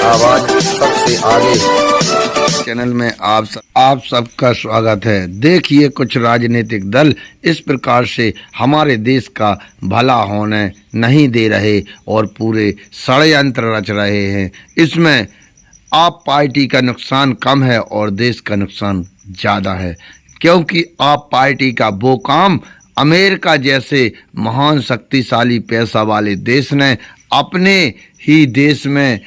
आवाज सबसे आगे चैनल में आप सबका स्वागत है। देखिए, कुछ राजनीतिक दल इस प्रकार से हमारे देश का भला होने नहीं दे रहे और पूरे षड्यंत्र रच रहे हैं। इसमें आप पार्टी का नुकसान कम है और देश का नुकसान ज़्यादा है, क्योंकि आप पार्टी का वो काम अमेरिका जैसे महान शक्तिशाली पैसा वाले देश ने अपने ही देश में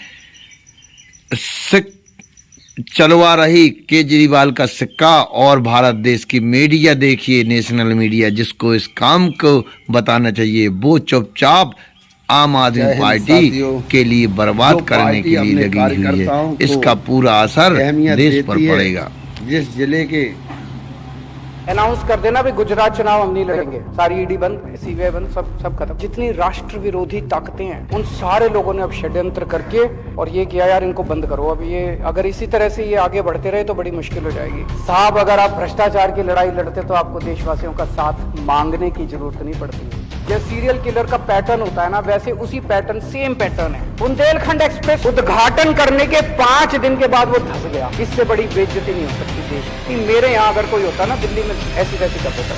चलवा रही केजरीवाल का सिक्का। और भारत देश की मीडिया देखिए, नेशनल मीडिया, जिसको इस काम को बताना चाहिए, वो चुपचाप आम आदमी पार्टी के लिए बर्बाद करने के लिए लगी हुई है। इसका पूरा असर देश पर पड़ेगा। जिस जिले के अनाउंस कर देना भी गुजरात चुनाव हम नहीं लड़ेंगे, सारी ईडी बंद, सीबीआई बंद, सब खत्म। जितनी राष्ट्र विरोधी ताकतें हैं उन सारे लोगों ने अब षड्यंत्र करके और ये किया, यार इनको बंद करो। अब ये अगर इसी तरह से ये आगे बढ़ते रहे तो बड़ी मुश्किल हो जाएगी साहब। अगर आप भ्रष्टाचार की लड़ाई लड़ते तो आपको देशवासियों का साथ मांगने की जरूरत नहीं पड़ती है। जैसे सीरियल किलर का पैटर्न होता है ना, वैसे उसी पैटर्न, सेम पैटर्न है। बुंदेलखंड एक्सप्रेस उद्घाटन करने के 5 दिन के बाद वो धंस गया। इससे बड़ी बेइज्जती नहीं हो सकती देश की। मेरे यहाँ अगर कोई होता ना दिल्ली में ऐसी वैसी कर देता।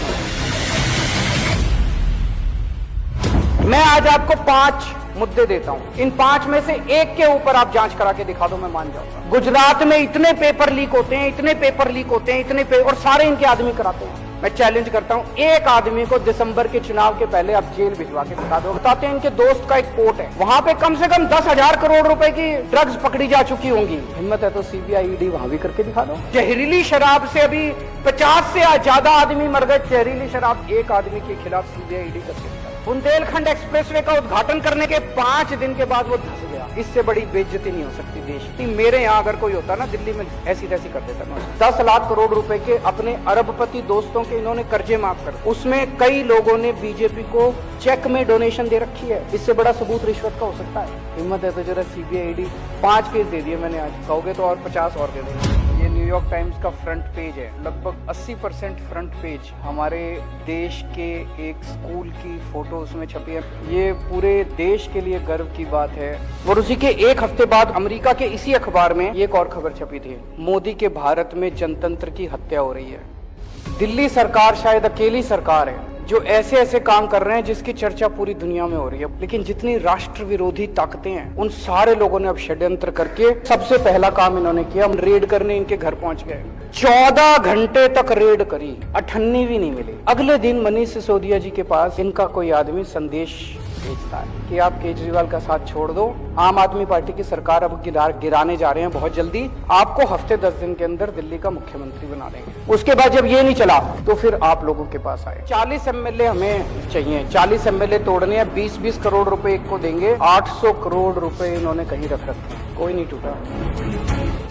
मैं आज आपको 5 मुद्दे देता हूं, इन 5 में से एक के ऊपर आप जांच करा के दिखा दो, मैं मान जाऊंगा। गुजरात में इतने पेपर लीक होते हैं, इतने पेपर लीक होते हैं, और सारे इनके आदमी कराते हैं। मैं चैलेंज करता हूं, एक आदमी को दिसंबर के चुनाव के पहले आप जेल भिजवा के दिखा दो। बताते हैं इनके दोस्त का एक पोर्ट है, वहां पे कम से कम 10,000 करोड़ रुपए की ड्रग्स पकड़ी जा चुकी होंगी। हिम्मत है तो सीबीआई ईडी वहां भी करके दिखा दो। जहरीली शराब से अभी 50 से ज्यादा आदमी मर गए। जहरीली शराब, एक आदमी के खिलाफ सीबीआई ईडी करके। बुंदेलखंड एक्सप्रेसवे का उद्घाटन करने के 5 दिन के बाद वो धंस गया। इससे बड़ी बेइज्जती नहीं हो सकती देश की। मेरे यहाँ अगर कोई होता ना दिल्ली में ऐसी तैसी कर देता ना। 10 लाख करोड़ रुपए के अपने अरबपति दोस्तों के इन्होंने कर्जे माफ कर, उसमें कई लोगों ने बीजेपी को चेक में डोनेशन दे रखी है। इससे बड़ा सबूत रिश्वत का हो सकता है? हिम्मत है तो जरा सीबीआई ईडी 5 केस दे दिए मैंने आज, कहोगे तो और 50 और दे देंगे। ये न्यूयॉर्क टाइम्स का फ्रंट पेज है, लगभग 80% फ्रंट पेज हमारे देश के एक स्कूल की फोटो उसमें छपी है। ये पूरे देश के लिए गर्व की बात है। और उसी के एक हफ्ते बाद अमेरिका के इसी अखबार में एक और खबर छपी थी, मोदी के भारत में जनतंत्र की हत्या हो रही है। दिल्ली सरकार शायद अकेली सरकार है जो ऐसे ऐसे काम कर रहे हैं जिसकी चर्चा पूरी दुनिया में हो रही है। लेकिन जितनी राष्ट्र विरोधी ताकतें हैं उन सारे लोगों ने अब षड्यंत्र करके, सबसे पहला काम इन्होंने किया, हम रेड करने इनके घर पहुंच गए। 14 घंटे तक रेड करी, अठन्नी भी नहीं मिली। अगले दिन मनीष सिसोदिया जी के पास इनका कोई आदमी संदेश भेजता है कि आप केजरीवाल का साथ छोड़ दो, आम आदमी पार्टी की सरकार अब गिराने जा रहे हैं बहुत जल्दी, आपको हफ्ते 10 दिन के अंदर दिल्ली का मुख्यमंत्री बना देंगे। उसके बाद जब ये नहीं चला तो फिर आप लोगों के पास आए। 40 एमएलए हमें चाहिए, 40 एमएलए तोड़ने हैं, 20-20 करोड़ रुपए एक को देंगे। 800 करोड़ रुपए इन्होंने कहीं रख रखे हैं, कोई नहीं टूटा।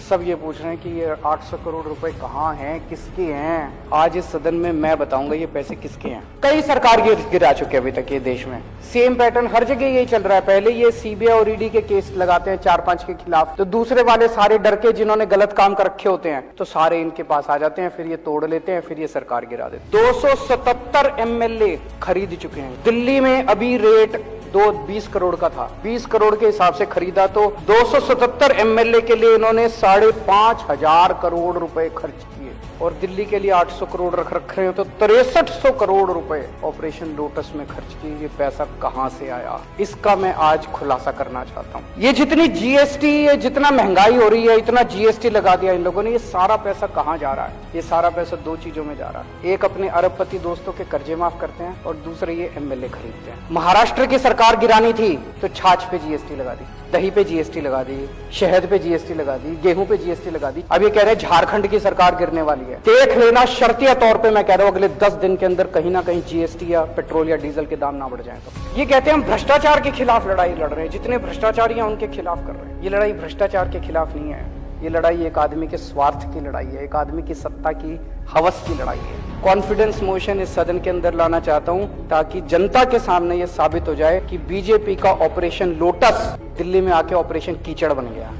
सब ये पूछ रहे हैं कि ये 800 करोड़ रुपए कहाँ हैं, किसके हैं? आज इस सदन में मैं बताऊंगा ये पैसे किसके हैं। कई सरकार गिरा चुके अभी तक ये देश में। सेम पैटर्न हर जगह यही चल रहा है। पहले ये सीबीआई और ईडी के केस लगाते हैं 4-5 के खिलाफ, तो दूसरे वाले सारे डर के, जिन्होंने गलत काम कर रखे होते हैं, तो सारे इनके पास आ जाते हैं, फिर ये तोड़ लेते हैं, फिर ये सरकार गिरा देते। 277 एमएलए खरीद चुके हैं। दिल्ली में अभी रेट 20 करोड़ का था, 20 करोड़ के हिसाब से खरीदा, तो 277 एमएलए के लिए इन्होंने 5,500 करोड़ रुपए खर्च किए। और दिल्ली के लिए 800 करोड़ रख रखे हैं, तो 6300 करोड़ रुपए ऑपरेशन लोटस में खर्च किए। ये पैसा कहां से आया, इसका मैं आज खुलासा करना चाहता हूं। ये जितनी जीएसटी, ये जितना महंगाई हो रही है, इतना जीएसटी लगा दिया इन लोगों ने, ये सारा पैसा कहां जा रहा है? ये सारा पैसा 2 चीजों में जा रहा है। एक, अपने अरबपति दोस्तों के कर्जे माफ करते हैं, और दूसरे ये एमएलए खरीदते हैं। महाराष्ट्र की सरकार गिरानी थी तो छाछ पे जीएसटी लगा दी, दही पे जीएसटी लगा दी, शहद पे जीएसटी लगा दी, गेहूं पे जीएसटी लगा दी। अब ये कह रहे हैं झारखंड की सरकार गिरने वाली है। देख लेना, शर्तिया तौर पे मैं कह रहा हूं, अगले 10 दिन के अंदर कहीं ना कहीं जीएसटी या पेट्रोल या डीजल के दाम ना बढ़ जाए। तो ये कहते हैं हम भ्रष्टाचार के खिलाफ लड़ाई लड़ रहे हैं, जितने भ्रष्टाचारी हैं उनके खिलाफ कर रहे हैं। ये लड़ाई भ्रष्टाचार के खिलाफ नहीं है, ये लड़ाई एक आदमी के स्वार्थ की लड़ाई है, एक आदमी की सत्ता की हवस की लड़ाई है। कॉन्फिडेंस मोशन इस सदन के अंदर लाना चाहता हूं ताकि जनता के सामने ये साबित हो जाए कि बीजेपी का ऑपरेशन लोटस दिल्ली में आके ऑपरेशन कीचड़ बन गया।